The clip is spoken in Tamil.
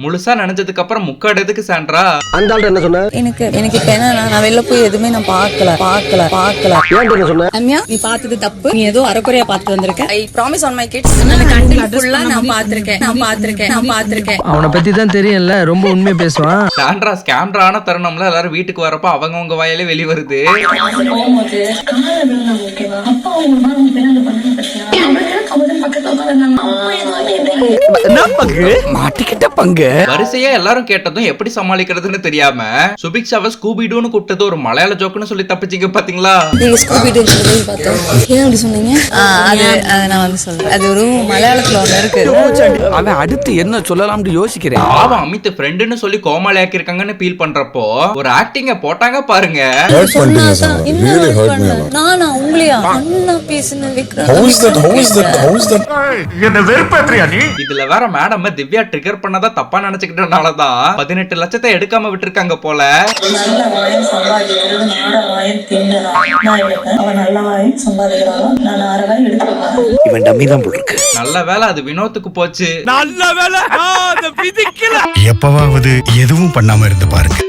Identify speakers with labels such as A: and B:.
A: முழுசா நினைச்சதுக்கு அப்புறம் முக்காடு எதுக்கு சாண்ட்ரா?
B: அந்த ஆள்கிட்ட என்ன சொன்ன?
C: எனக்கு இப்ப என்னன்னா, நான் வெளில போய் எதுவுமே நான் பார்க்கல.
B: ஏன்ட்ட என்ன சொன்ன?
C: ரம்யா, நீ பார்த்தது தப்பு. நீ ஏதோ அரைக்குறையா பார்த்து வந்திருக்க. I promise on my kids, அந்த கண்டென்ட் ஃபுல்லா நான் பார்த்திருக்கேன்.
D: அவனை பத்தி தான் தெரியும்ல, ரொம்ப உண்மையா பேசுவான்.
A: சாண்ட்ரா ஸ்கேம்ரா ஆன தருணம்ல எல்லாரும் வீட்டுக்கு வரப்ப அவங்கவங்க வாயிலே வெளி வருது.
D: மாட்டிக்கிட்ட பங்கு
A: வரிசையா எல்லாரும் கேட்டதும் எப்படி சமாளிக்கிறதுன்னு தெரியாம சுபிக்ஷாவை ஸ்கூபிடூன்னு கூப்பிட்டது ஒரு மலையாள ஜோக்குன்னு சொல்லி தப்பிச்சிங்க பாத்தீங்களா?
C: நீங்க ஸ்கூபிடூன்னு சொல்லி பார்த்தோம். ஏன் அப்படி சொன்னீங்க? அது நான் வந்து சொல்றேன், அது ஒரு மலையாளத்துல ஒண்ணு இருக்கு.
D: அவன் அடுத்து என்ன சொல்லலாம்னு யோசிக்கிறேன்.
A: பாவம் அமித் ஃப்ரெண்டுன்னு சொல்லி கோமாளி ஆக்கிருக்காங்கன்னு ஃபீல் பண்றப்போ ஒரு ஆக்டிங்க போட்டாங்க பாருங்க.
C: நானா உங்களையா அண்ணா பேசுன விக்ரம்.
A: இதுல வேற மேடம் திவ்யா ட்ரிகர் பண்ணதா தப்பா நினைச்சுக்கிட்டனாலதான் 18 லட்சத்தை எடுக்காம விட்டுருக்காங்க போல.
D: இவன் டம்மி தான் போல இருக்கு.
A: நல்ல வேலை அது வினோத்துக்கு போச்சு.
D: நல்ல வேலை.
E: எப்பவாவது எதுவும் பண்ணாம இருந்து பாருங்க.